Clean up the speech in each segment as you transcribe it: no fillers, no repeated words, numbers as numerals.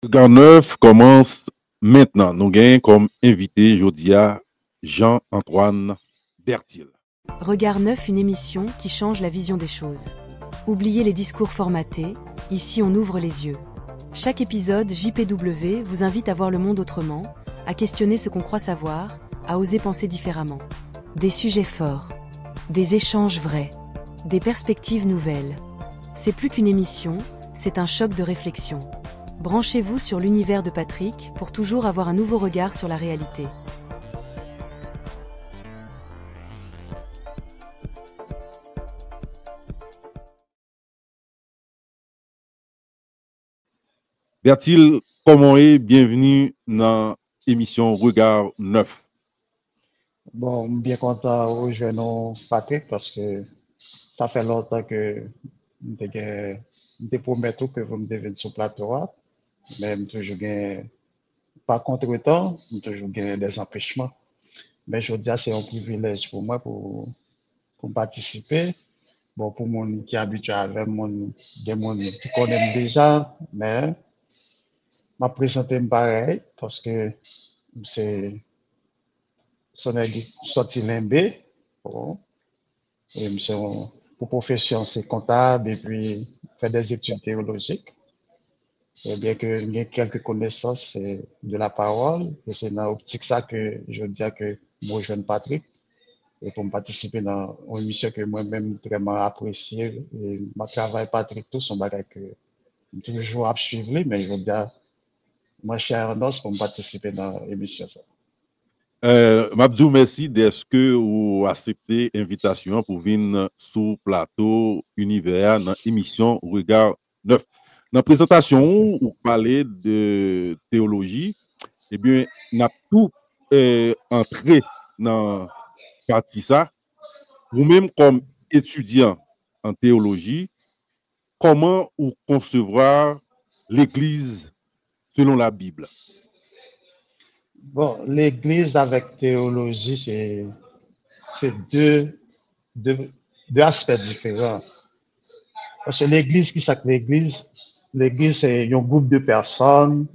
Regard neuf commence maintenant. Nous gagnons comme invité Jodia Jean-Antoine Bertil. Regard neuf, une émission qui change la vision des choses. Oubliez les discours formatés, ici on ouvre les yeux. Chaque épisode, JPW vous invite à voir le monde autrement, à questionner ce qu'on croit savoir, à oser penser différemment. Des sujets forts, des échanges vrais, des perspectives nouvelles. C'est plus qu'une émission, c'est un choc de réflexion. Branchez-vous sur l'univers de Patrick pour toujours avoir un nouveau regard sur la réalité. Bertil, comment est? Bienvenue dans l'émission Regard neuf. Bon, bien content de rejoindre Patrick parce que ça fait longtemps que je te promets tout que vous me devez sur le plateau, mais je toujours pas contre-temps, je toujours des empêchements. Mais je dis c'est un privilège pour moi pour participer. Bon, pour mon qui est habitué avec des gens qui connaissent déjà, mais m'a présenté pareil parce que c'est son sorti limbé. Bon, et pour profession, c'est comptable et puis fait des études théologiques. Et bien que j'ai quelques connaissances de la parole, et c'est dans l'optique ça que je dis que moi, je Patrick, et pour me participer dans une émission que moi-même vraiment apprécié. Et mon travail, Patrick, tout son bagage que je toujours à suivre, mais je veux dire, moi, je suis à Arnos pour me participer dans l'émission. Mabdou, merci d'être que vous acceptez l'invitation pour venir sur le plateau Univers dans l'émission Regard neuf. Dans la présentation, vous parlez de théologie. Eh bien, on a tout entré dans la partie ça. Vous-même, comme étudiant en théologie, comment vous concevoir l'Église selon la Bible? Bon, l'Église avec théologie, c'est deux aspects différents. Parce que l'Église, qui c'est que l'Église? L'Église, c'est un groupe de personnes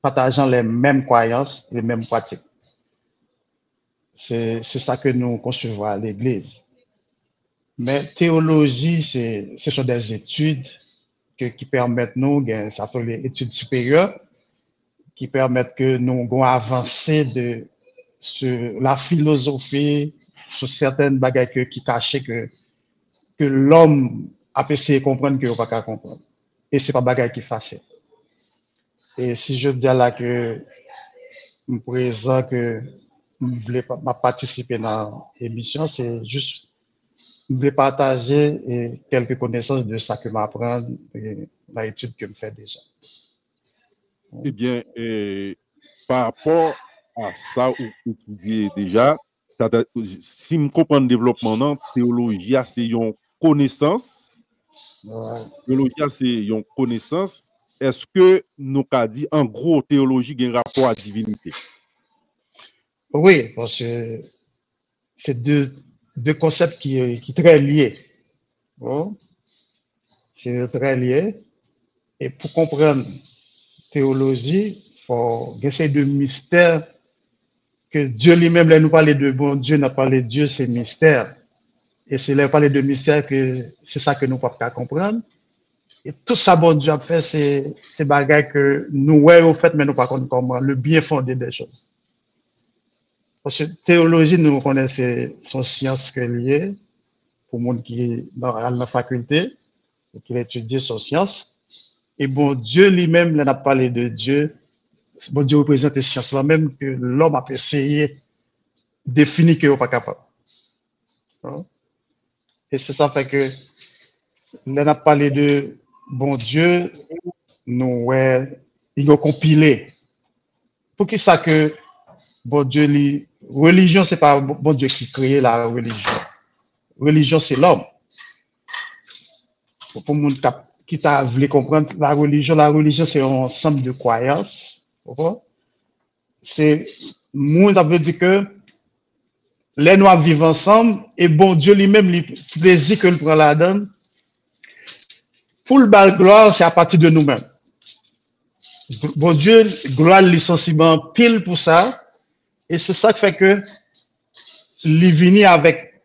partageant les mêmes croyances, les mêmes pratiques. C'est ça que nous concevons à l'Église. Mais théologie, ce sont des études qui permettent nous, ça s'appelle les études supérieures, qui permettent que nous avancer sur la philosophie, sur certaines bagages qui cachent que l'homme a essayé de comprendre qu'il n'a pas comprendre. Et ce n'est pas bagaille qui est facile. Et si je dis là que je présent que je voulais participer dans l'émission, c'est juste je voulais partager quelques connaissances de ça que m'apprendre dans l'étude que je fais déjà. Eh bien, par rapport à ça, vous étudiez déjà, si je comprends le développement, théologie, c'est une connaissance. Ouais. Théologie, c'est une connaissance. Est-ce que nous avons dit, en gros, théologie a un rapport à la divinité? Oui, parce que c'est deux concepts qui sont très liés. Bon, c'est très lié. Et pour comprendre théologie, il faut essayer de mystère que Dieu lui-même, là, nous parler de bon Dieu, n'a parlé de Dieu, c'est mystère. Et c'est là parler de mystère que c'est ça que nous ne pouvons pas comprendre. Et tout ça, bon Dieu a fait, c'est bagaille que nous, ouais, au fait, mais nous ne pouvons pas comprendre le bien fondé des choses. Parce que théologie, nous connaissons son science liée pour le monde qui est dans la faculté et qui étudie son science. Et bon Dieu lui-même, là, n'a parlé de Dieu. Bon Dieu représente la science là même que l'homme a essayé de définir qu'il n'est pas capable. Et c'est ça fait que là, n'a parlé de bon Dieu, nous, ouais, il a compilé. Pour qui ça que bon Dieu, religion, c'est pas bon Dieu qui crée la religion. Religion, c'est l'homme. Pour le monde qui t'a voulu comprendre la religion, c'est un ensemble de croyances. C'est, monde ça veut dire que les noirs vivent ensemble et bon Dieu lui-même, le plaisir que le prend la donne. Pour le bal gloire, c'est à partir de nous-mêmes. bon Dieu, gloire les sentiments pile pour ça. Et c'est ça qui fait que il vient avec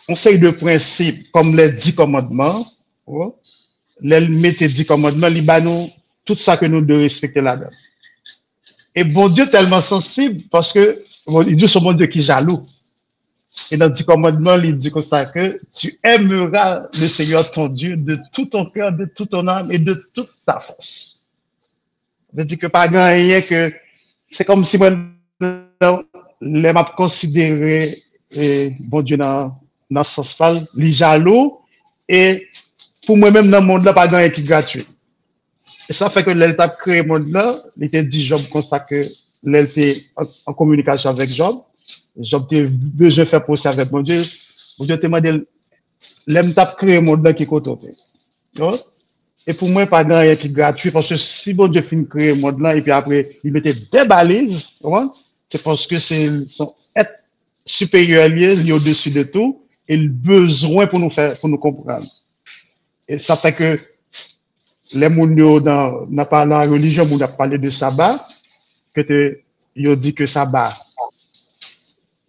un série de principes comme les 10 commandements. Oh, les mettez 10 commandements, il va nous tout ça que nous devons respecter là-dedans. Et bon Dieu tellement sensible parce que il dit son bon Dieu qui est jaloux. Et dans le 10 commandements, il dit comme ça que tu aimeras le Seigneur ton Dieu de tout ton cœur, de toute ton âme et de toute ta force. Je dis que pas rien que c'est comme si moi les m'a considéré bon Dieu dans ce sens-là, les jaloux et pour moi-même dans le monde là pas rien qui est gratuit. Et ça fait que l'État créé le monde là, il était dit Job comme ça que l'État était en communication avec Job. Job avait besoin de faire procès avec mon Dieu. Mon Dieu te demandé l'État créé le monde là qui est côté. Et pour moi, pas rien qui est gratuit parce que si bon Dieu finit créer le monde là et puis après il mettait des balises, c'est parce que c'est son être supérieur lié au-dessus de tout et le besoin pour nous faire, pour nous comprendre. Et ça fait que les gens dans la religion, on a parlé de sabbat, que ils dit que sabbat,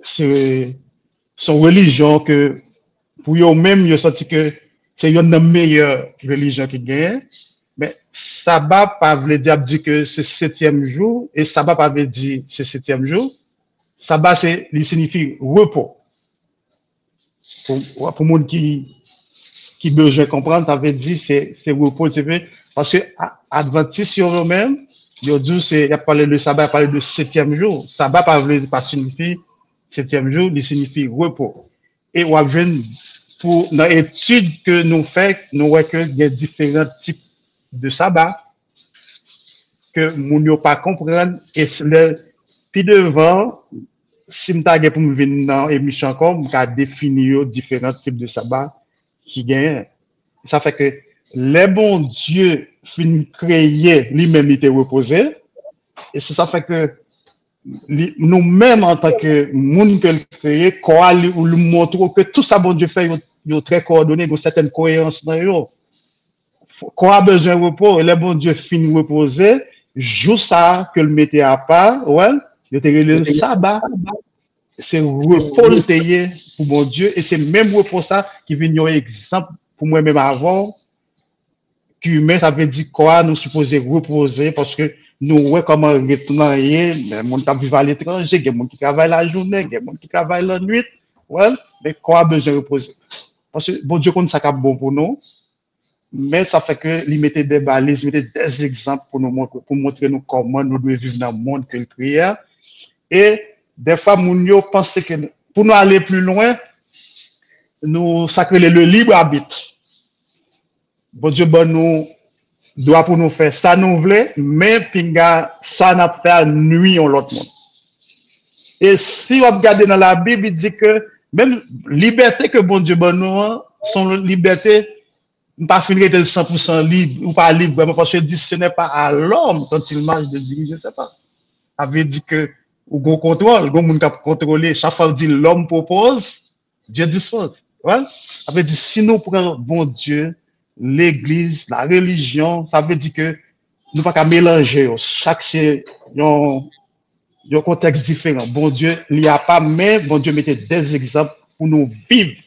c'est son religion que pour eux-mêmes, ils ont senti que c'est une des meilleures religions qui gagne. Mais sabbat, pas veut dire que c'est 7e jour, et sabbat pas veut dire c'est 7e jour. Sabbat, il signifie repos. Pour les gens qui besoin comprendre, ça veut dire c'est repos, parce que Adventiste sur eux-mêmes, ils disent il a parlé de sabbat, il a parlé de 7e jour. Sabbat pas signifie 7e jour, il signifie repos. Et on a pour dans l'étude que nous faisons, nous voyons qu'il y a différents types de sabbat que nous ne pas comprendre. Et puis devant, si je suis pour me venir dans l'émission encore, je vais définir différents types de sabbat qui gagnent. Ça fait que les bons dieux finissent créer, lui-même il était reposé. Et ça fait que nous-mêmes, en tant que monde que le créé, quoi, ou le montre que tout ça, bon Dieu fait, il est très coordonné, il y a une certaine cohérence dans eux. Quoi a besoin de repos, et les bon Dieu finit reposer, jour ça que le mettait à part, ouais, il était le sabbat. C'est repos le payé pour mon Dieu, et c'est même repos ça qui vient un exemple pour moi-même avant, qu'humain, ça veut dire quoi, nous supposons reposer, parce que nous voyons comment retourner, mais mon temps vivre à l'étranger, il y a des gens qui travaillent la journée, il y a des gens qui travaillent la nuit, ouais, mais quoi a besoin de reposer? Parce que bon Dieu compte ça qui bon pour nous, mais ça fait que il mettait des balises, il mettait des exemples pour nous montrer nous comment nous devons vivre dans le monde qu'il crée. Et des fois, nous pensons que pour nous aller plus loin, nous sacrer le libre arbitre. Bon Dieu, bon nous doit pour nous faire ça nous voulons, mais pinga ça n'a pas nuit en l'autre monde. Et si on regarde dans la Bible, il dit que même liberté que bon Dieu bon nous, son liberté pas finir de 100% libre ou pas libre vraiment parce que dit ce n'est pas à l'homme quand il marche de diriger, je sais pas. Avait dit que ou go contrôle, go moun k'ap contrôler, chaque fois dit l'homme propose, Dieu dispose. Ouais? Avait dit si nous prenons bon Dieu, l'église, la religion, ça veut dire que nous pas qu'à mélanger, chaque c'est un contexte différent. Bon Dieu, il n'y a pas, mais bon Dieu mettait des exemples pour nous vivre.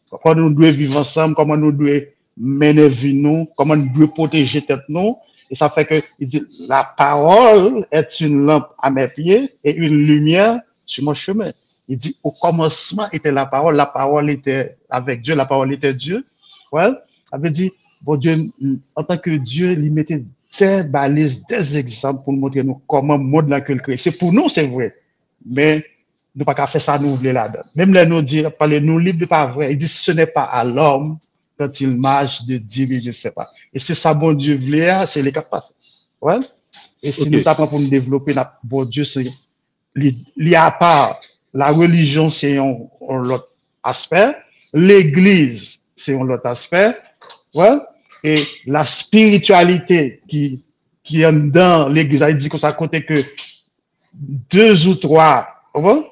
Comment nous devons vivre ensemble, comment nous devons mener vie nous, comment nous devons protéger tête nous. Et ça fait que il dit, la parole est une lampe à mes pieds et une lumière sur mon chemin. Il dit, au commencement était la parole était avec Dieu, la parole était Dieu. Ouais, ça veut dire, bon Dieu, en tant que Dieu, il mettait des balises, des exemples pour nous montrer nous comment le monde là que le crée. C'est pour nous, c'est vrai. Mais nous pas qu'à faire ça nous voulons là-dedans. Même là, nous dire, parler nous libre, pas vrai. Il dit, ce n'est pas à l'homme quand il marche de diriger, je ne sais pas. Et c'est ça, bon Dieu voulait, c'est les capables. Ouais. Et si nous t'apprends pour nous développer, bon Dieu, c'est, il y a pas, la religion, c'est un autre aspect. L'église, c'est un autre aspect. Ouais. Et la spiritualité qui est dans l'église, il dit que ça compte que 2 ou 3, ouais,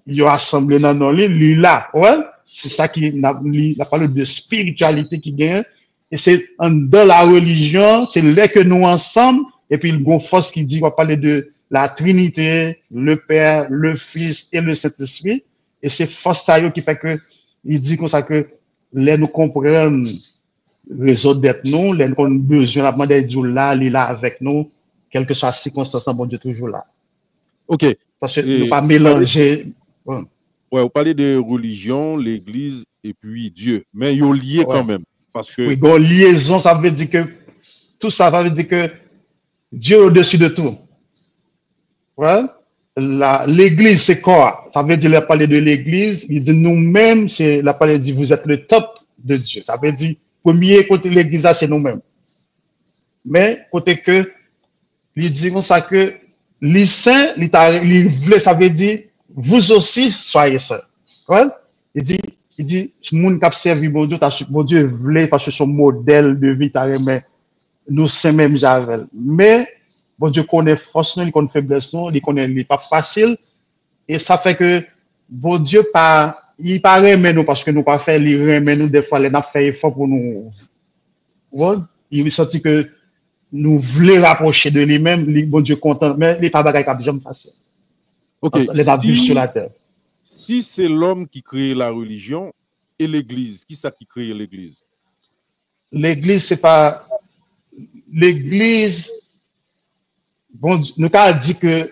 ils ont assemblé dans nos lits, là, ouais, c'est ça qui a parlé de spiritualité qui gagne, et c'est dans la religion, c'est là que nous ensemble, et puis il y a une force qui dit, on va parler de la Trinité, le Père, le Fils et le Saint-Esprit. Et c'est force ça qui fait que, il dit comme ça que, les nous comprennent, raison d'être nous, les nous avons besoin de Dieu là, il est là avec nous, quelle que soit la circonstance, bon Dieu toujours là. OK. Parce que nous pas mélanger. Ouais. Ouais, vous parlez de religion, l'Église et puis Dieu, mais ils sont liés quand même. Parce que... Oui, une liaison, ça veut dire que tout ça, ça veut dire que Dieu est au-dessus de tout. Ouais? L'Église, c'est quoi? Ça veut dire, il a parlé de l'Église, il dit nous-mêmes, c'est la parole dit vous êtes le top de Dieu. Ça veut dire, premier côté de l'Église, c'est nous-mêmes. Mais côté que, il dit comme ça que les saints, ça veut dire vous aussi soyez saints. Ouais? Il dit, moun qui servi bon Dieu voulait parce que son modèle de vie, mais nous sommes même Javel. Mais, bon Dieu connaît force, il connaît faiblesse, il connaît, il n'est pas facile. Et ça fait que, bon Dieu, il paraît mais nous parce que nous pas fait, il remet nous des fois, il a fait effort pour nous. Ouais? Il sentit que nous voulons rapprocher de lui-même, bon Dieu content, mais il n'est pas bagaille comme facile. Ok. Sur la terre. Si c'est l'homme qui crée la religion et l'Église, qui ça qui crée l'Église? L'Église, c'est pas. L'Église, bon, nous avons dit que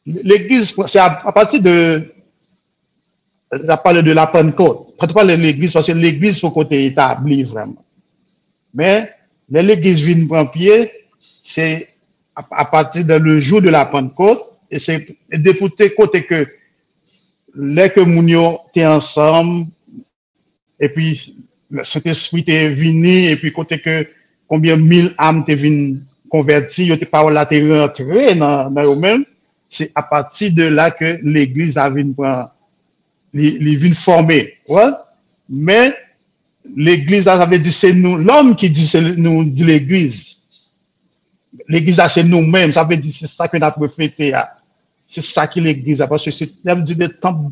l'Église, c'est à partir de. On parle de la Pentecôte. Quand on parle de l'Église, parce que l'Église, faut côté établi vraiment. Mais l'Église vient prendre pied, c'est à partir de le jour de la Pentecôte, et c'est député côté que les que nous étaient ensemble, et puis le Saint-Esprit est venu, et puis côté que combien 1000 âmes étaient venues converties, ils étaient pas là, étaient rentrés dans eux-mêmes, c'est à partir de là que l'Église a venu prendre, les vient former. Ouais? Mais l'Église, ça veut dire c'est nous, l'homme qui dit c'est nous, dit l'Église. L'Église, c'est nous-mêmes, ça veut dire c'est ça que nous avons fêté. C'est ça qui l'Église, parce que c'est le temps,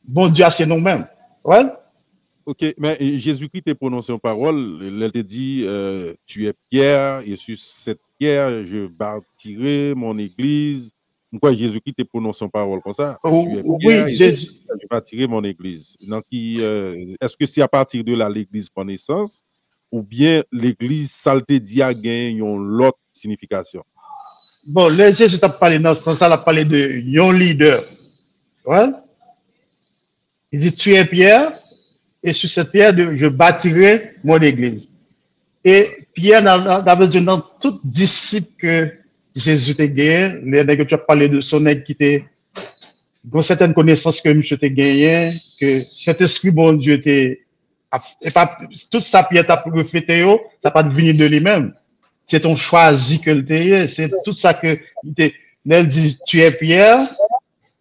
bon Dieu, c'est nous-mêmes. Ouais? Ok, mais Jésus-Christ t'a prononcé une parole, il te dit, tu es Pierre, et sur cette pierre, je bâtirai mon église. Pourquoi Jésus-Christ t'a prononcé une parole comme ça? Tu es Pierre, oui, Jésus. Je bâtirai mon église. Donc, est-ce que c'est à partir de là l'église prend naissance, ou bien l'église, ça te dit à gagner une autre signification? Bon, là, Jésus t'a parlé dans ce sens, il a parlé de yon leader. Ouais? Il dit, tu es Pierre, et sur cette pierre, je bâtirai mon église. Et Pierre avait dit dans tout disciple que Jésus t'a gagné, les que tu as parlé de son aide qui était, dans certaines connaissances que monsieur t'a gagné, que cet esprit, bon Dieu, était, et pas, toute sa pierre t'a reflété, ça pas venir de lui-même. C'est ton choisi que le t'es, c'est tout ça que, elle dit, tu es Pierre,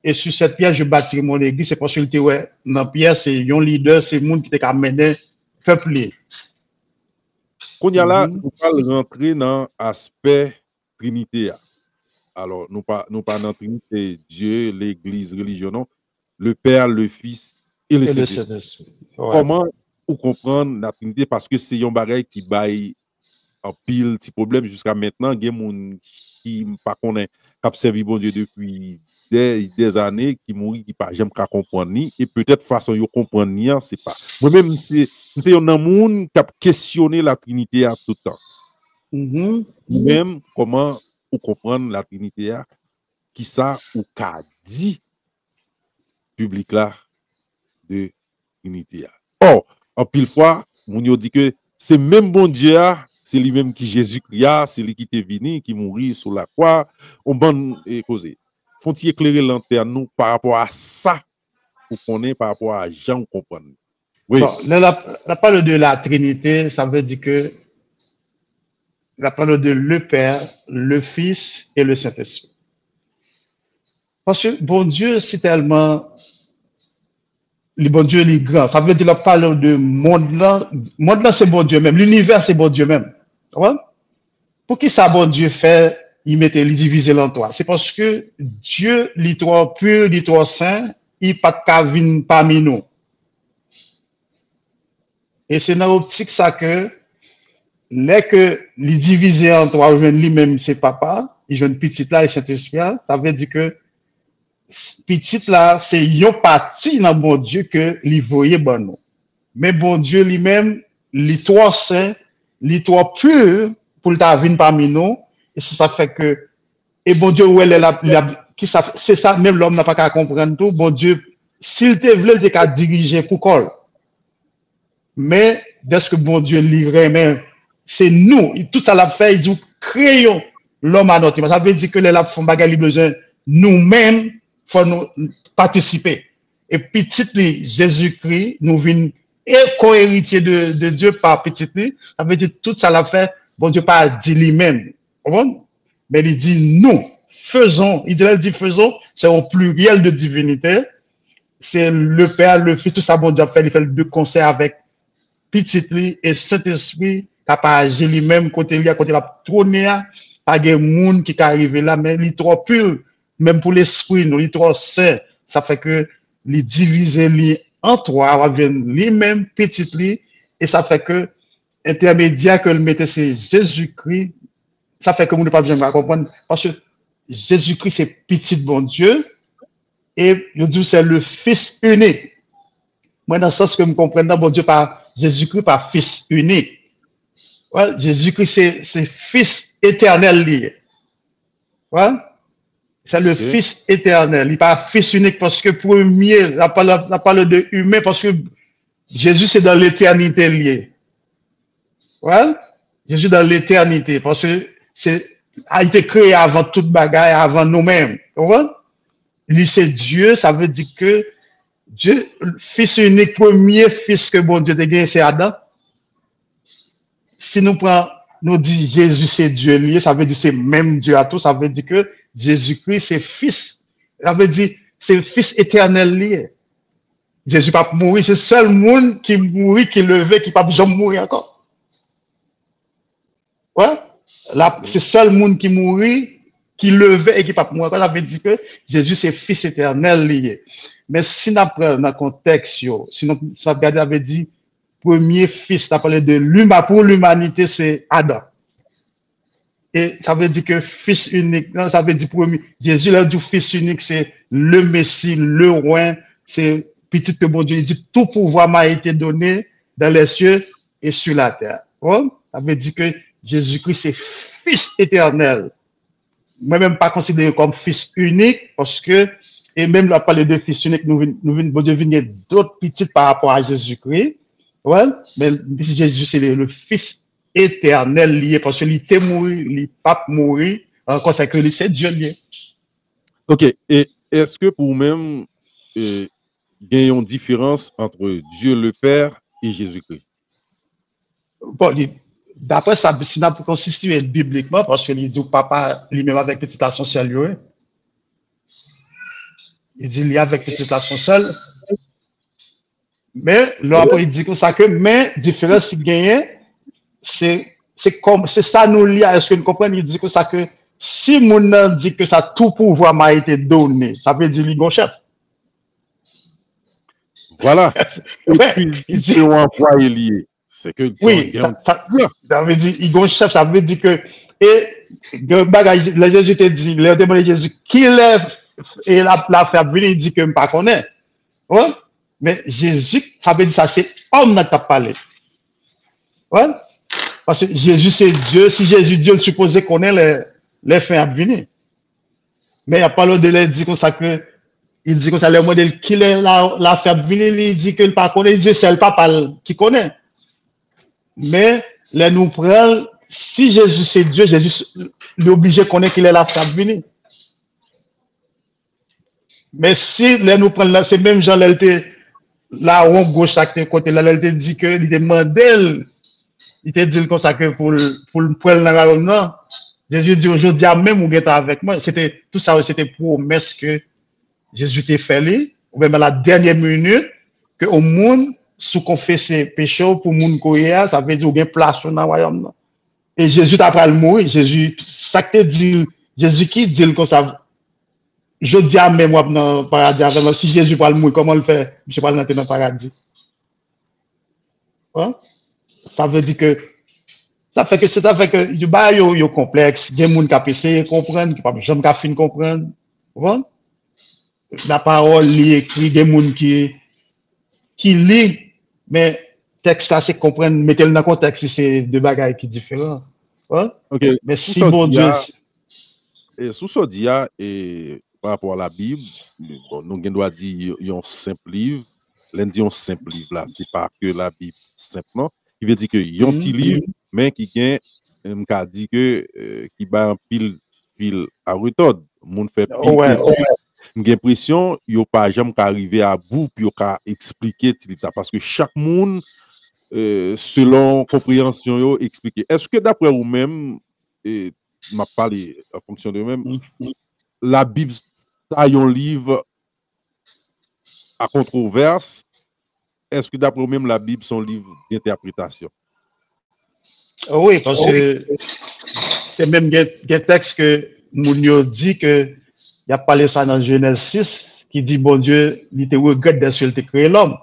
et sur cette pierre, je bâtirai mon église. C'est parce que ouais, dans Pierre, c'est un leader, c'est le monde qui t'a amené peuple. Quand il y a là, nous allons rentrer dans l'aspect Trinité. Alors, nous pas dans Trinité, Dieu, l'Église, religion, non. Le Père, le Fils et le Saint-Esprit. Ouais. Comment vous comprendre la Trinité? Parce que c'est un bagage qui baille en pile petit problème jusqu'à maintenant. Il y a des gens qui ne connaissent pas, qui servi bon Dieu depuis des années, qui mourent, qui pas jamais comprendre ni, et peut-être façon de comprendre ni, c'est pas. Moi-même, c'est un monde qui a questionné la Trinité à tout temps. Même comment vous comprendre la Trinité, qui ça ou qu'a dit public là de Trinité. Or, en pile fois, on dit que c'est même bon Dieu, c'est lui-même qui Jésus-Christ, c'est lui qui est venu, qui mourit sur la croix. On bonne causer. Faut-il éclairer lanterne nous par rapport à ça, pour qu'on ait par rapport à Jean comprendre. Oui. Bon, la parole de la Trinité, ça veut dire que la parole de le Père, le Fils et le Saint-Esprit. Parce que bon Dieu, c'est tellement le bon Dieu est grand. Ça veut dire la parole de monde là c'est bon Dieu même. L'univers, c'est bon Dieu même. Ouais? Pour qui ça bon Dieu fait, il divisé en trois. C'est parce que Dieu, l'histoire pur, l'histoire saint, il pas de venir parmi nous. Et c'est dans l'optique ça que Là que les divisé en trois, lui-même, c'est papa, il jeune petit là et Saint-Esprit, ça veut dire que petit là, c'est une partie dans bon Dieu que lui voyait bon nous. Mais bon Dieu lui-même, les trois saints, les trois purs pour le venir parmi nous, et ça fait que, et bon Dieu, où elle est là, c'est ça, même l'homme n'a pas qu'à comprendre tout, bon Dieu, s'il te voulait, il qu'à diriger pour quoi. Mais, dès que bon Dieu livrait, mais c'est nous, tout ça l'a fait, il dit, créons l'homme à notre image. Ça veut dire que les lapes font bagarre besoin, nous-mêmes, faut nous participer. Et petit Jésus-Christ, nous venons et co-héritier de Dieu par petit ça veut dire tout ça l'a fait, bon Dieu pas dit lui-même, mais il dit nous, faisons, il dit faisons, c'est un pluriel de divinité, c'est le Père, le Fils, tout ça bon Dieu a fait, il fait le deux concerts avec petit et Saint-Esprit, qui a pas agi lui-même, côté la trône, pas de monde qui est arrivé là, mais il est trop pur, même pour l'esprit, nous, il est trop saint, ça fait que les diviser en trois, lui-même, petit, et ça fait que intermédiaire que le mettait, c'est Jésus-Christ, ça fait que nous ne pas bien comprendre, parce que Jésus-Christ, c'est petit bon Dieu, et je dis c'est le Fils unique. Moi, dans le sens que je comprends, bon Dieu, par Jésus-Christ, par Fils unique. Ouais, Jésus-Christ, c'est Fils éternel lié. Ouais? C'est le Fils éternel. Il n'est pas Fils unique parce que premier, on parle de humain parce que Jésus, c'est dans l'éternité lié. Ouais? Jésus dans l'éternité parce que a été créé avant toute bagaille, avant nous-mêmes. Ouais? Lui, c'est Dieu, ça veut dire que Dieu, Fils unique, premier Fils que bon Dieu a gagné, c'est Adam. Si nous prenons, nous dit Jésus c'est Dieu lié, ça veut dire c'est même Dieu à tout, ça veut dire que Jésus-Christ c'est Fils. Ça veut dire c'est Fils éternel lié. Jésus pas mourir, c'est le seul monde qui mourit, qui levé, qui pas jamais mourir encore. Ouais? Là, c'est le seul monde qui mourit, qui levait et qui pas mourir encore. Ça veut dire que Jésus c'est Fils éternel lié. Mais si nous prenons dans le contexte, sinon ça regarde avait dit premier fils, tu as parlé de l'humain, pour l'humanité, c'est Adam. Et ça veut dire que fils unique, non, ça veut dire premier. Jésus, là, du fils unique, c'est le Messie, le roi, c'est petit que bon Dieu, il dit tout pouvoir m'a été donné dans les cieux et sur la terre. Oh? Ça veut dire que Jésus-Christ, c'est fils éternel. Moi-même pas considéré comme fils unique, parce que, et même là, parler de fils unique, nous devenir d'autres petites par rapport à Jésus-Christ. Ouais, mais Jésus, c'est le Fils éternel lié, parce que il était mort, il n'est pas mort, encore c'est que c'est Dieu lié. Ok, et est-ce que pour même, il y a une différence entre Dieu le Père et Jésus-Christ? Bon, d'après ça, si on peut constituer bibliquement, parce que il dit papa lui-même avec petite action seule, il dit il avec petite action seule. Mais là, après, il dit comme ça que, mais, différence qu'il gagne, c'est ça nous lie. Est-ce que nous comprenons? Il dit comme ça que, si mon dit que ça tout pouvoir m'a été donné, ça veut dire qu'il y a un chef. Voilà. Ouais, il dit, un employé lié. C'est que, oui, ça veut dire, il y a un chef, ça veut dire que, et, le Jésus te dit, le demandé de Jésus, qui lève, et la fait venir, il dit que je ne pas connais. Ouais? Mais Jésus, ça veut dire ça, c'est homme qui a parlé. Ouais? Parce que Jésus, c'est Dieu. Si Jésus, Dieu, le supposé qu'on ait les fins à venir. Mais il n'y a pas l'autre de lui dire comme ça que, il dit comme ça, le modèle qui est la fait à venir, il dit qu'il ne pas connaît, il dit c'est le papa qui connaît. Mais, là, nous prenons, si Jésus, c'est Dieu, Jésus, il est obligé de connaître qu'il est la fait à venir. Mais si, là, nous prenons, c'est même Jean, là, on gauche à côté, là, il te dit que, il demande, il te dit comme ça que pour le poil dans la non. Jésus dit aujourd'hui, même ou êtes avec moi. C'était, tout ça, c'était promesse que Jésus t'a fait, ou même à la dernière minute, que au monde, sous confesser péché pour monde courir, ça veut dire qu'il y a place dans le royaume. Et Jésus t'a pas le mourir. Jésus, ça te dit, Jésus qui dit comme ça, je dis à même moi dans le paradis avec moi. Si Jésus parle mourir, comment le fait? Je parle dans le paradis. Ouais? Ça veut dire que Ça fait que du bas yo complexe, il y a des gens qui essayer de comprendre, qui pas jamais fin comprendre. Bon? La parole li écrit des gens qui lit mais texte là c'est comprendre mettre le dans contexte c'est deux bagages qui différents. Bon? Ok, Mais sous si ce bon Dieu dia, et sous ce dia, et par rapport à la Bible, bon, nous doit dire un simple livre. L'un dit un simple livre là, c'est pas que la Bible simple, non. Il veut dire que un petit livre, mais qui gagne, m'ka dit que qui bat un pile à retordre. Moun fait pile ouais, étude. J'ai l'impression qu'il n'y pas jamais arrivé à bout pour expliquer ça parce que chaque monde selon compréhension yo expliquer. Est-ce que d'après vous-même m'a parlé en fonction de vous-même la Bible a un livre à controverse? Est-ce que d'après vous-même la Bible son livre d'interprétation? Oui, parce que c'est même des textes que Mounio dit que il a parlé ça dans Genèse 6 qui dit bon Dieu, il te regrette de ce qu'il créé l'homme.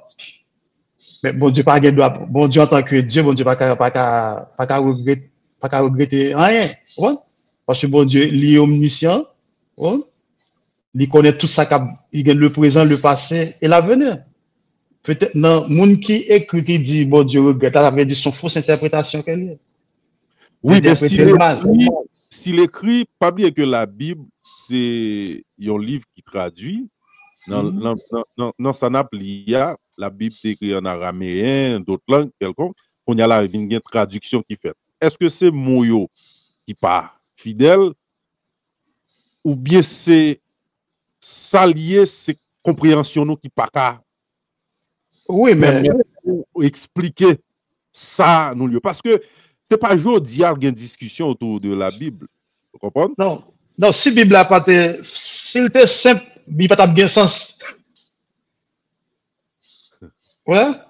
Mais bon Dieu pas bon Dieu en tant que Dieu, bon Dieu pas regretter rien. Ouais? Parce que bon Dieu, il est omniscient. Ouais? Il connaît tout ça, il gagne le présent, le passé et l'avenir. Peut-être non, moun qui écrit qui dit bon Dieu regrette, ça veut dire son fausse interprétation qu'elle est. Oui, mais s'il écrit, pas oublier que la Bible, c'est un livre qui traduit. Dans sa naplia, la Bible est écrite en araméen, d'autres langues, quelconque. On y a là une traduction qui fait. Est-ce que c'est Moyo qui pas fidèle ou bien c'est s'allier, c'est compréhension nous qui pas qu'à oui, mais expliquer ça nous parce que c'est pas aujourd'hui il y a une discussion autour de la Bible. Vous comprenez? Non, non, si la Bible a pas été, s'il était simple, la Bible n'a pas de sens. Voilà.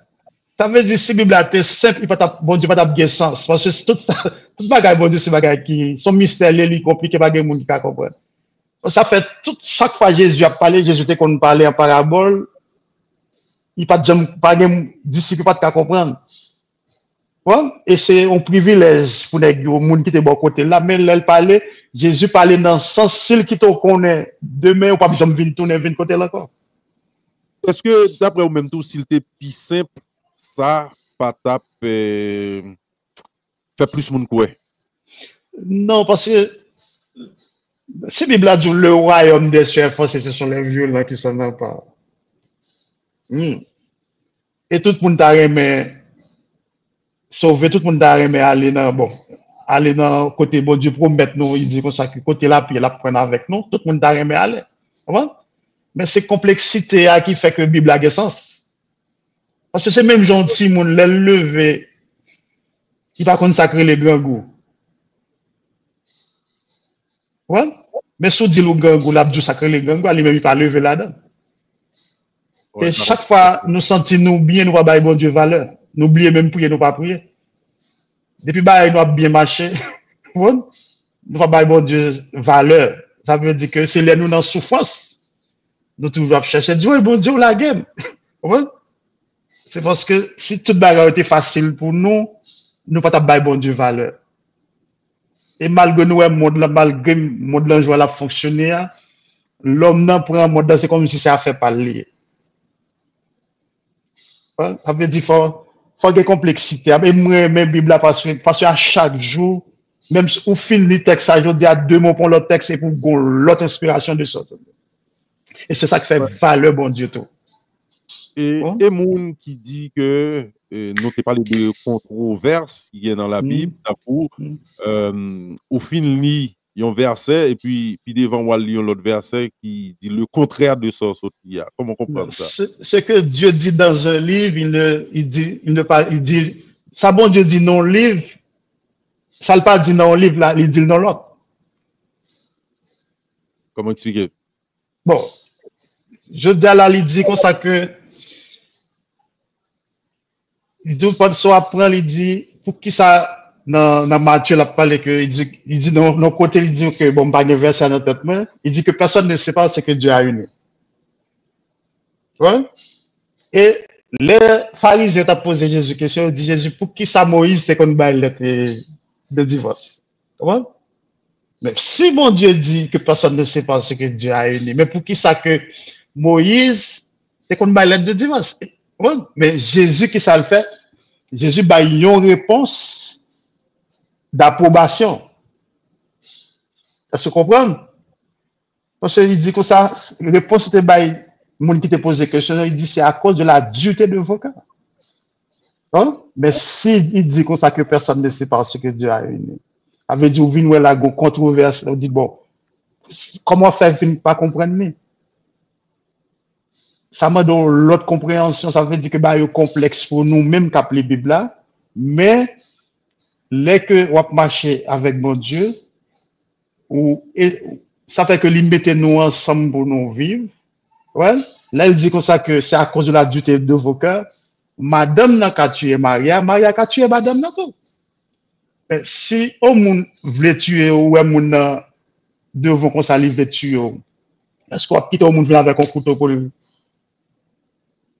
Ça veut dire si la Bible a été simple, bon Dieu pas de sens. Parce que tout ça, tout bagage, bon Dieu, c'est bagage qui sont mystérieux, compliqués, pas de monde qui comprendre. Ça fait chaque fois Jésus a parlé, Jésus était qu'on parlait en parabole, il pas de disciple pas de comprendre. Ouais? Et c'est un privilège pour les gens qui étaient bon côté là, mais là, parlait, Jésus parlait dans le sens, s'il qui te connaît, demain, ou pas besoin de venir tourner, venir côté là encore. Est-ce que, d'après vous-même, tout, s'il était plus simple, ça, pas tape, fait plus monde quoi? Non, parce que, si la Bible a dit le royaume des cieux forcés, ce sont les violents qui s'en emparent. Et tout le monde a aimé sauver, tout le monde a aimé aller dans, bon, aller dans côté bon Dieu promettre nous, il dit comme ça que côté là, puis il a prendre avec nous, tout le monde a aimé aller. Mais c'est complexité qui fait que la Bible a sens. Parce que c'est même gentil, mon le lever, qui va consacrer les grands goûts. Ouais? Mais si on dit le grand goût, l'abdou sacré les grands goûts, il même pas lever là-dedans. Et chaque fois, nous sentons nous bien, nous pas bon Dieu valeur. Nous oublions même prier, nous pas prier. Depuis bah, nous avons bien marché. Nous pas bon Dieu valeur. Ça veut dire que c'est là nous dans souffrance. Nous toujours chercher Dieu, bon Dieu, la game. C'est parce que si toute bagarre était facile pour nous, nous pas pas bon Dieu valeur. Et malgré nous, malgré le monde l'enjeu a fonctionné, l'homme n'en prend mode, c'est comme si ça a fait parler. Ça veut dire qu'il faut des complexités. Mais moi, même Bible, parce que à chaque jour, même au fil du texte, ça, je dis à deux mots pour l'autre texte et pour l'autre inspiration de ça. Et c'est ça qui fait valeur, bon Dieu, tout. Et moun qui dit que nous t'ai parlé de controverse qui est dans la Bible, au fin il y a un verset et puis devant on lit l'autre verset qui dit le contraire de ça. Comment comprendre ça? Ce que Dieu dit dans un livre, il dit, ça bon Dieu dit non livre, ça ne pas dit non livre là, il dit non l'autre. Comment expliquer? Bon, je dis à la il dit comme ça que il dit pas soit apprendre, il dit pour qui ça dans Matthieu l'a parlé que il dit non côté il dit que bon pas de verset dans tête main, il dit que personne ne sait pas ce que Dieu a uni. Ouais? Et les pharisiens ont posé Jésus question, il dit Jésus pour qui ça Moïse c'est qu'on bail lettre de divorce. Comprends? Mais si mon Dieu dit que personne ne sait pas ce que Dieu a uni, mais pour qui ça que Moïse, c'est qu'on va lettre de divorce. Comprends? Mais Jésus, qui ça le fait? Jésus a une réponse d'approbation. Est-ce que vous comprenez? Parce qu'il dit que ça, réponse était par le monde qui te pose des questions, il dit c'est à cause de la dureté de vos cœurs. Hein? Mais si il dit comme ça que personne ne sait pas ce que Dieu a uni, avait dit, vous venez là, controverse, on dit, bon, comment faire pour ne pas comprendre? Ça m'a donné l'autre compréhension, ça veut dire que bah, il est complexe pour nous, même qu'à la Bible là, mais les que on marcher avec mon Dieu, ça fait que il mette nous ensemble pour nous vivre. Ouais. Là, il dit comme ça que c'est à cause de la dureté de vos cœurs. Madame n'a qu'à tuer Maria, Maria qu'à tuer madame n'a pas. Si on veut tuer ou un moun devant qu'on s'allie tuer, est-ce qu'on quitte au monde avec un couteau pour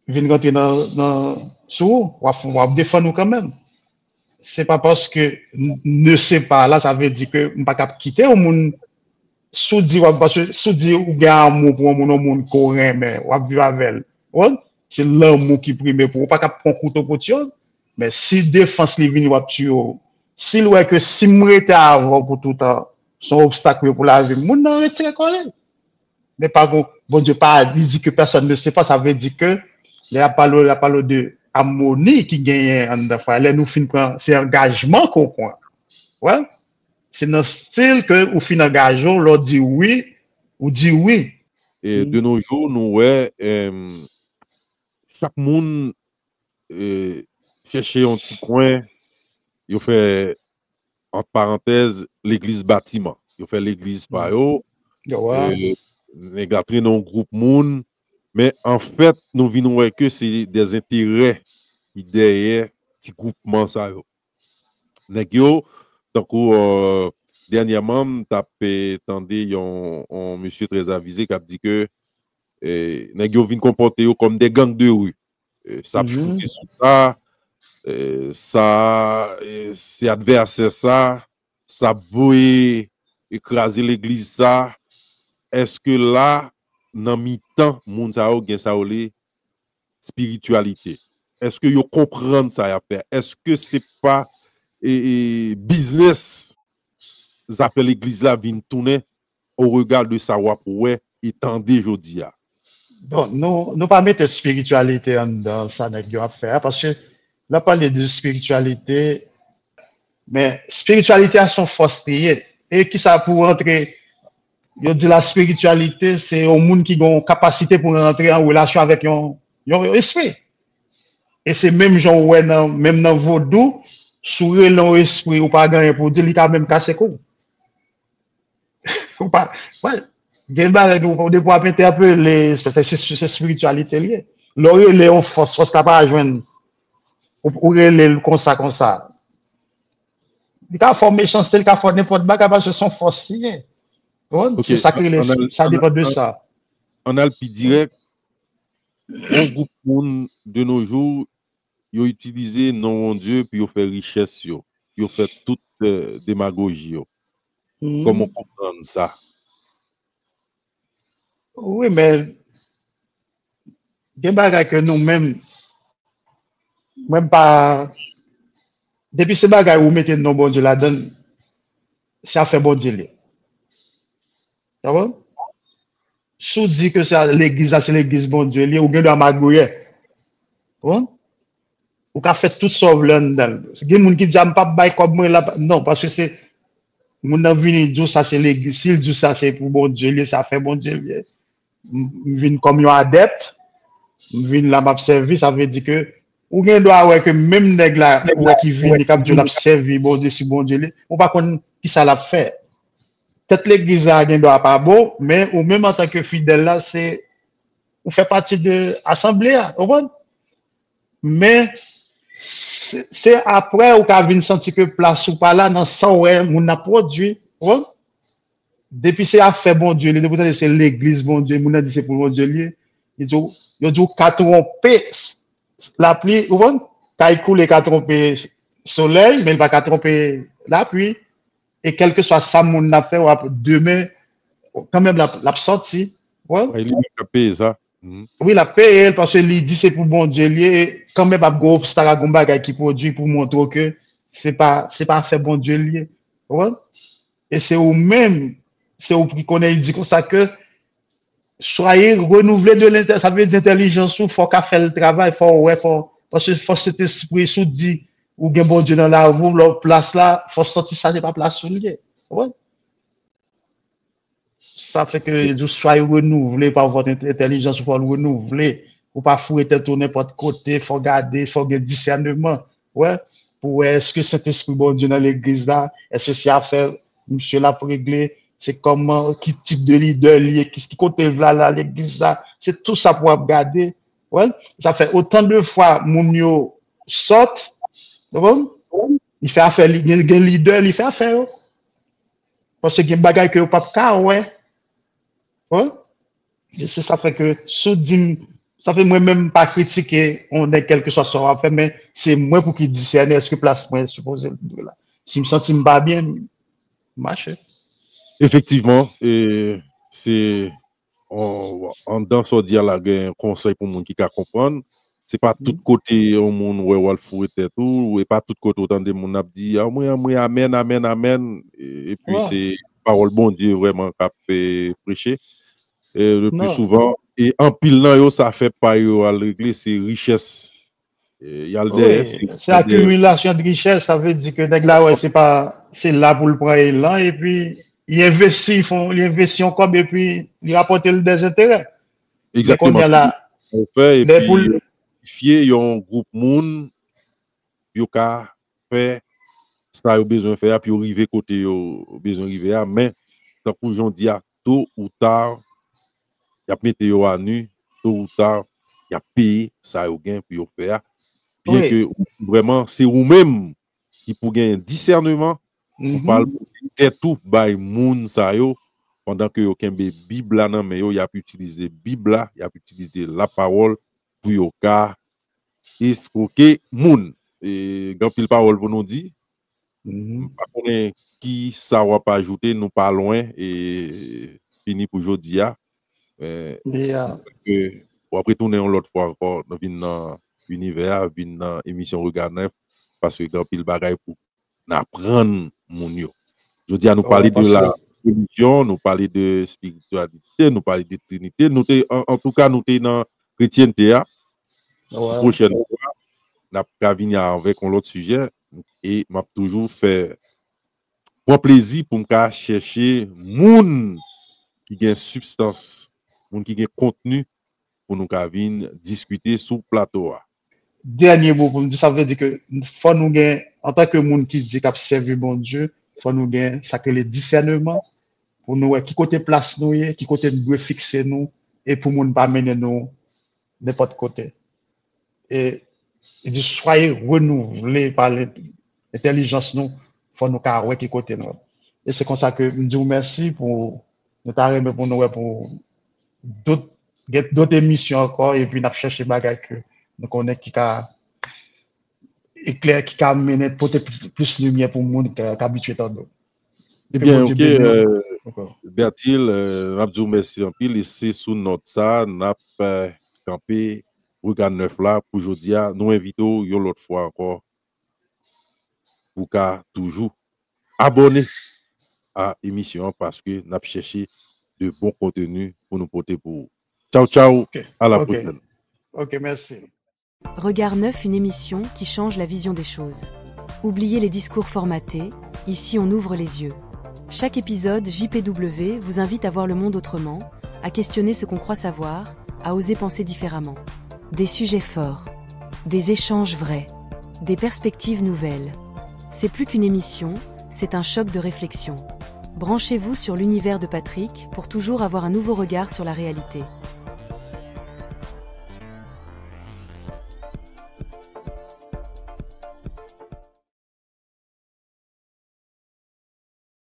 venir rentrer dans sous on va défendre nous quand même. C'est pas parce que ne sait pas là ça veut dire que on pas capable quitter au monde sous dit parce que sous dit ou gain amour pour un monde coréen mais on va vivre avec elle. C'est l'amour qui prime pour pas capable prendre couteau pour tuer mais si défense les vient va tuer. S'il voit que si moi était avant pour tout le temps, son obstacle pour la vie, mon n'en retire collé. Mais par contre, bon Dieu, pas dit que personne ne sait pas, ça veut dire que il y a pas de harmonie qui gagne en affaire. Là, nous finissons, c'est engagement qu'on prend. Ouais. C'est notre style que, au fin d'engagement, l'on dit oui, ou dit oui. Et de nos jours, nous, ouais, chaque monde cherche un petit coin. Il fait, entre parenthèses, l'église bâtiment. Il fait l'église par eux. Nous avons un groupe monde. Mais en fait, nous venons que c'est des intérêts qui derrière ce groupement. Donc, dernièrement, tu as entendu un monsieur très avisé qui a dit que nous viennent comporter comme des gangs de rue. Ça shooter sur ça. Ça c'est adversaire ça veut écraser l'église ça est-ce que là dans mi-temps moun sa gen sa spiritualité est-ce que yo comprendre ça à faire est-ce que c'est pas business ça fait l'église là vinn tourner au regard de ça ouais étendé jodi a bon nous pas mettre spiritualité dans ça nèg yo a faire parce que là, parler de spiritualité, mais spiritualité a son force liée. Et qui ça pour rentrer, je dis la spiritualité, c'est un monde qui a une capacité pour rentrer en relation avec un esprit. Et c'est même genre, ouais, même dans vaudou, sourire l'esprit ou pas gagner pour dire qu'il a même cassé quoi. Ou pas, ouais, on doit mettre un peu les spiritualité liée. L'oreille est en force là pas joindre. Ou les comme ça. Il a formé chance, il a formé n'importe quoi parce que son forcier. C'est ça que ça dépend de ça. En alpi direct, un groupe de nos jours, ils ont utilisé non Dieu puis ils ont fait richesse, ils ont fait toute démagogie. Comment comprendre ça? Oui, mais des bagages que nous-mêmes même pas depuis ces bagages où vous mettez nos bon Dieu là-dedans ça fait bon Dieu ça va sous dit que c'est l'église c'est l'église bon Dieu ou bien de magouiller ou qu'a fait toute sauve là-dedans c'est des gens qui disent pas bail comme moi là non parce que c'est mon venu dire ça c'est l'église s'il dit ça c'est pour bon Dieu ça fait bon Dieu vient comme un adepte vient là m'observer ça veut dire que ou bien doit ouais que même nèg là qui vient cap Dieu l'a servi bon Dieu si bon Dieu on pas connait qui ça l'a fait peut-être l'église là gen doit pas bon mais ou même en tant que fidèle là c'est ou fait partie de assemblée mais c'est après ou qu'a vinn sentir que place ou pas là dans ça ouais mon a produit depuis c'est a fait bon Dieu depuis c'est l'église bon Dieu mon a dit c'est pour bon Dieu il dit 4 tromper la pluie, vous voyez, quand il coule 4 trompes soleil, mais il va pas tromper la pluie. Et quel que soit ça, mon a fait, demain, quand même, la sortie. Ouais. Ouais, il a payé ça. Oui, la paye, parce qu'il dit c'est pour bon Dieu, lié, quand même, il y a un obstacle à Gombaga qui produit pour montrer que c'est pas fait bon Dieu lié. Ouais. Et c'est au même, c'est au qui connaît, il dit comme ça que soyez renouvelés de l'intelligence, ça veut dire intelligence, il faut qu'à faire le travail, parce que faut cet esprit sous dit, ou bien bon Dieu dans la vous, leur place là, faut sortir ça, n'est pas place sous lié. Ouais. Ça fait que vous soyez renouvelés par votre intelligence, il faut le renouveler. Faut pas fouiller tête tourner n'importe côté, faut garder, faut avoir discernement. Ouais. Pour est-ce que cet esprit bon Dieu dans l'église là, est-ce que c'est à faire, monsieur là pour régler, c'est comment, qui type de leader lié, qui côté là, l'église là, c'est tout ça pour regarder. Ouais. Ça fait autant de fois, mon yo sort, il fait affaire, il y a un leader, il fait affaire. Parce que il y a des bagages que vous ne pas ouais. Ouais. Et ça fait que, ça fait moi-même pas critiquer, on est quelque chose sur à faire, mais c'est moi pour qui discerne est-ce que place moi supposé là. Si je me sens pas bien, marche. Effectivement, et c'est en dans ce dire là, un conseil pour monde qui peut comprendre. C'est pas tout côté au monde où on fouet tout, et pas tout côté autant de monde a dit ah moi amen amen amen et puis c'est parole bon Dieu vraiment qui prêcher. Et le plus souvent et en pile là ça fait pas yo à l'église c'est richesse. Il y a le derrière c'est accumulation de richesse, ça veut dire que là ouais c'est là pour le prendre là et puis ils investissent encore et puis ils rapportent des intérêts. Exactement. On fait et puis fier un groupe moun yo ka fait ça yo besoin faire puis arriver côté yo besoin arriver mais tant que j'en dis tôt ou tard y a mettre yo à nu tôt ou tard y a payé ça yo gain pour yo faire bien que vraiment c'est vous même qui pour gagner discernement on parle tête tout by moun ça yo pendant que yo kembe Bible là nan mais yo y a pu utiliser Bible là y a pu utiliser la parole pour yo ka escroquer moun et grand pile parole pour nous dire pas connaît qui ça va pas ajouter nous pas loin et fini pour aujourd'hui pour après tourner l'autre fois encore dans univers dans émission Regard Neuf parce que grand pile bagaille pour apprendre mon yo je dis à nous parler de la religion nous parler de spiritualité nous parler de trinité nous en tout cas nous dans chrétienté prochaine fois n'a pas venir avec un autre sujet et m'a toujours fait pour plaisir pour me chercher moun qui a substance moun qui a contenu pour nous venir discuter sous plateau. Dernier mot pour me dire ça veut dire que faut nous gagner en tant que monde qui dit qu'a servi bon Dieu faut nous gagner ça que le discernement pour nous qui côté place nous qui côté nous doit fixer nous et pour monde pas mener nous n'importe côté et il dit soyez renouvelés par l'intelligence nous faut nous carrer qui côté nous et c'est comme ça que je vous remercie pour nous t'arrêter pour nous pour d'autres émissions encore et puis n'a chercher bagaille que nous connaît qui a éclair qui a mené porter plus lumière pour monde qui habitué tant d'autres. Eh bien OK Bertil n'a dit merci en pile et c'est sous notre ça n'a campé Regard Neuf là pour aujourd'hui nous invitons une autre fois encore pour qu'à toujours abonner à l'émission parce que n'a cherché de bons contenus pour nous porter pour ciao ciao à la prochaine. OK, merci. Regard Neuf, une émission qui change la vision des choses. Oubliez les discours formatés, ici on ouvre les yeux. Chaque épisode, JPW vous invite à voir le monde autrement, à questionner ce qu'on croit savoir, à oser penser différemment. Des sujets forts, des échanges vrais, des perspectives nouvelles. C'est plus qu'une émission, c'est un choc de réflexion. Branchez-vous sur l'univers de Patrick pour toujours avoir un nouveau regard sur la réalité.